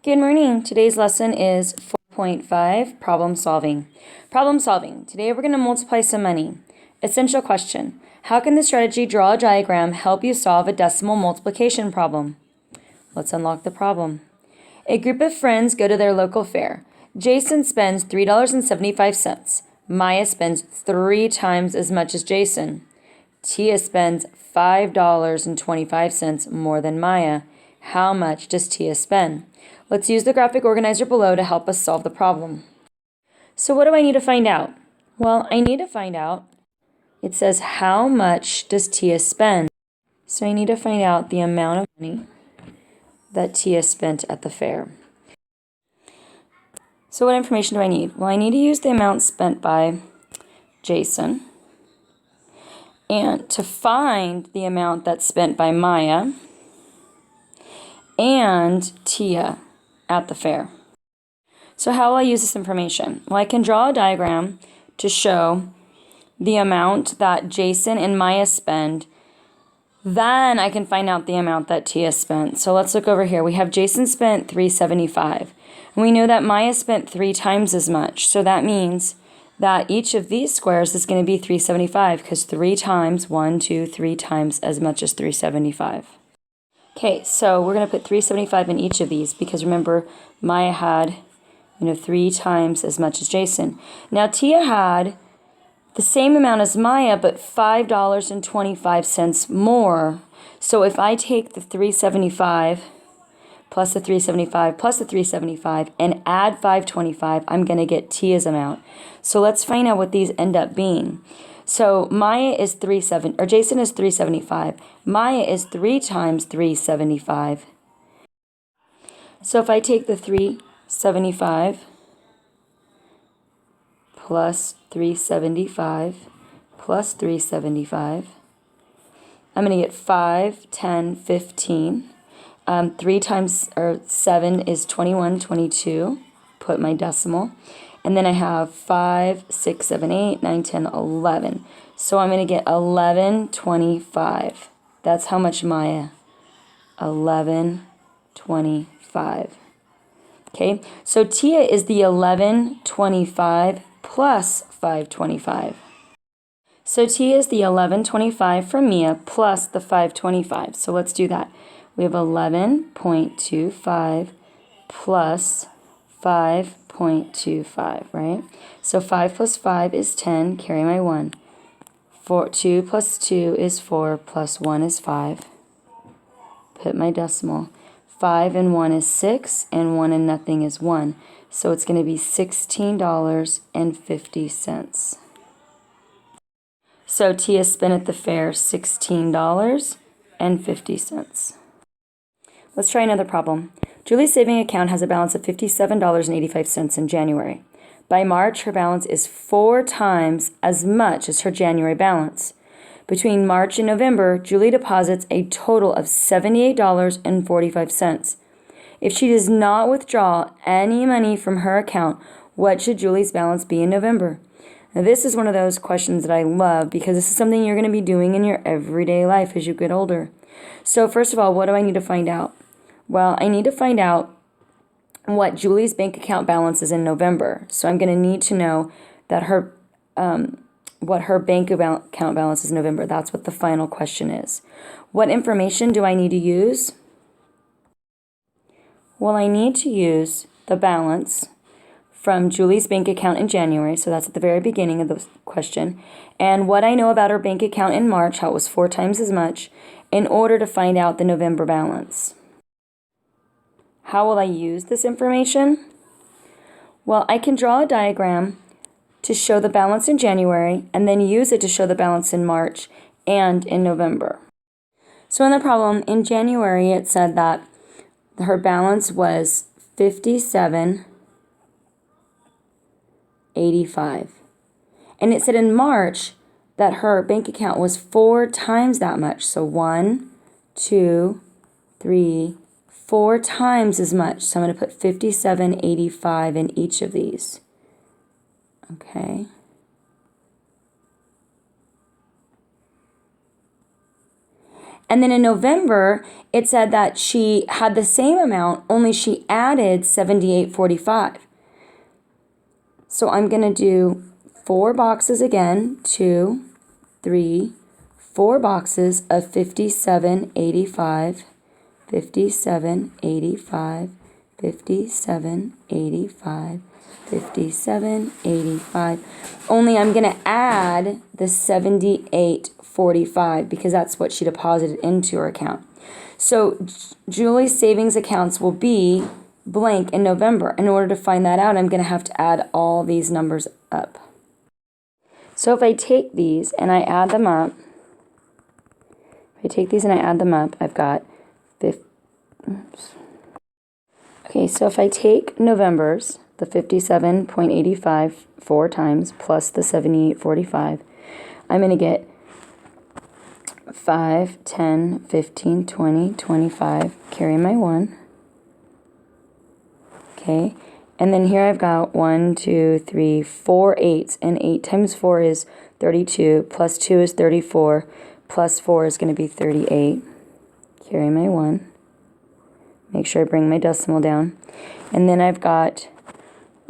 Good morning. Today's lesson is 4.5, problem solving. Problem solving. Today we're going to multiply some money. Essential question. How can the strategy draw a diagram help you solve a decimal multiplication problem? Let's unlock the problem. A group of friends go to their local fair. Jason spends $3.75. Maya spends 3 times as much as Jason. Tia spends $5.25 more than Maya. How much does Tia spend? Let's use the graphic organizer below to help us solve the problem. So what do I need to find out? Well, I need to find out, it says how much does Tia spend? So I need to find out the amount of money that Tia spent at the fair. So what information do I need? Well, I need to use the amount spent by Jason and to find the amount that's spent by Maya and Tia at the fair. So how will I use this information? Well, I can draw a diagram to show the amount that Jason and Maya spend. Then I can find out the amount that Tia spent. So let's look over here. We have Jason spent $3.75. And we know that Maya spent 3 times as much. So that means that each of these squares is going to be $3.75 because 3 times, 3 times as much as $3.75. Okay, so we're going to put $3.75 in each of these because remember, Maya had 3 times as much as Jason. Now Tia had the same amount as Maya, but $5.25 more. So if I take the $3.75 plus the $3.75 plus the $3.75 and add $5.25, I'm going to get Tia's amount. So let's find out what these end up being. So Jason is $3.75. Maya is 3 times $3.75. So if I take the $3.75 plus $3.75 plus $3.75, I'm going to get 5, 10, 15. 3 times 7 is 21, 22. Put my decimal. And then I have 5, 6, 7, 8, 9, 10, 11. So I'm going to get 11.25. That's how much Maya. 11.25. Okay, so Tia is the 11.25 plus 5.25. So Tia is the 11.25 from Mia plus the 5.25. So let's do that. We have 11.25 plus 5.25, right? So 5 plus 5 is 10, carry my 1. 2 plus 2 is 4, plus 1 is 5. Put my decimal. 5 and 1 is 6, and 1 and nothing is 1. So it's going to be $16.50. So Tia spent at the fair $16.50. Let's try another problem. Julie's saving account has a balance of $57.85 in January. By March, her balance is 4 times as much as her January balance. Between March and November, Julie deposits a total of $78.45. If she does not withdraw any money from her account, what should Julie's balance be in November? Now, this is one of those questions that I love because this is something you're going to be doing in your everyday life as you get older. So first of all, what do I need to find out? Well, I need to find out what Julie's bank account balance is in November. So I'm going to need to know that what her bank account balance is in November. That's what the final question is. What information do I need to use? Well, I need to use the balance from Julie's bank account in January, so that's at the very beginning of the question, and what I know about her bank account in March, how it was 4 times as much, in order to find out the November balance. How will I use this information? Well, I can draw a diagram to show the balance in January and then use it to show the balance in March and in November. So in the problem, in January, it said that her balance was $57.85. And it said in March that her bank account was 4 times that much. So 1, 2, 3, 4 times as much. So I'm going to put $57.85 in each of these. Okay. And then in November, it said that she had the same amount, only she added $78.45. So I'm going to do 4 boxes again, 2, 3, 4 boxes of $57.85, $57.85, $57.85, $57.85. Only I'm going to add the $78.45 because that's what she deposited into her account. So Julie's savings accounts will be blank in November. In order to find that out, I'm going to have to add all these numbers up. So if I take these and I add them up, I've got okay, so if I take November's, the 57.85 4 times plus the 78.45, I'm going to get 5, 10, 15, 20, 25, carry my 1. Okay, and then here I've got 1, 2, 3, 4 8s, and 8 times 4 is 32, plus 2 is 34, plus 4 is going to be 38. Carry my 1. Make sure I bring my decimal down. And then I've got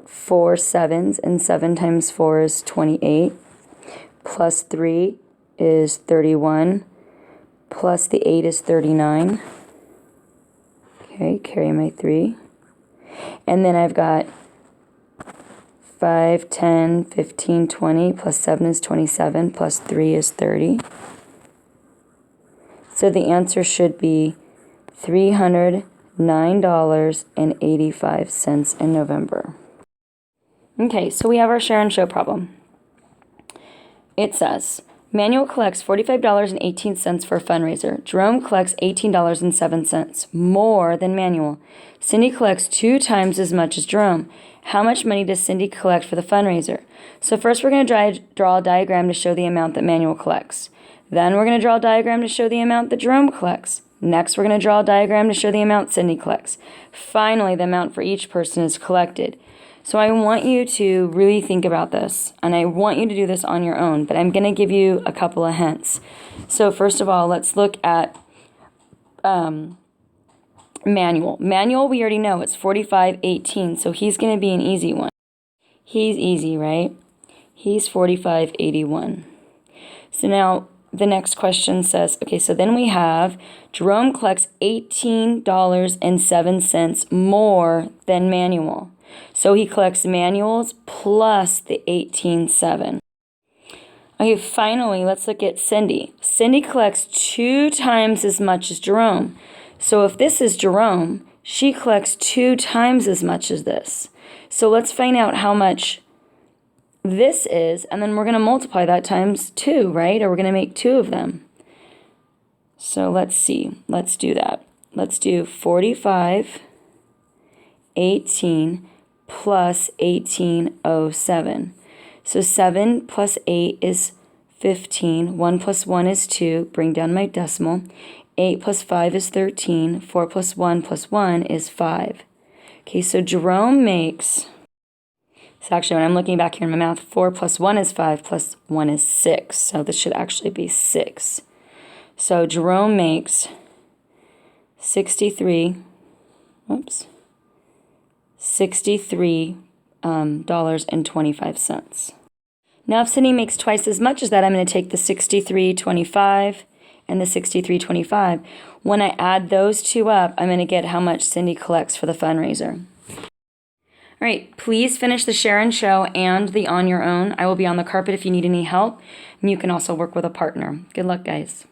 4 7s, and 7 times 4 is 28, plus 3 is 31, plus the 8 is 39. Okay, carry my 3. And then I've got 5, 10, 15, 20, plus 7 is 27, plus 3 is 30. So the answer should be $309.85 in November. Okay, so we have our share and show problem. It says, Manuel collects $45.18 for a fundraiser. Jerome collects $18.07, more than Manuel. Cindy collects 2 times as much as Jerome. How much money does Cindy collect for the fundraiser? So first we're going to draw a diagram to show the amount that Manuel collects. Then we're going to draw a diagram to show the amount that Jerome collects. Next we're going to draw a diagram to show the amount Cindy collects. Finally, the amount for each person is collected. So I want you to really think about this, and I want you to do this on your own, but I'm going to give you a couple of hints. So first of all, let's look at Manuel. Manuel, we already know it's 45.18, so he's going to be an easy one. He's easy, right? He's 45.81. So now the next question says, okay, so then we have Jerome collects $18.07 more than Manuel. So he collects Manuel's plus the 18.7. Okay, finally, let's look at Cindy. Cindy collects 2 times as much as Jerome. So if this is Jerome, she collects 2 times as much as this. So let's find out how much this is, and then we're going to multiply that times 2, right? Or we're going to make 2 of them. So let's see. Let's do that. Let's do 45.18 plus 18.07. So 7 plus 8 is 15. 1 plus 1 is 2. Bring down my decimal. 8 plus 5 is 13. 4 plus 1 plus 1 is 5. Okay, so Jerome makes... So actually, when I'm looking back here in my math, 4 plus 1 is 5, plus 1 is 6. So this should actually be 6. So Jerome makes 63.25. Now, if Cindy makes twice as much as that, I'm going to take the 63.25 and the 63.25. When I add those 2 up, I'm going to get how much Cindy collects for the fundraiser. All right, please finish the share and show and the on your own. I will be on the carpet if you need any help, and you can also work with a partner. Good luck, guys.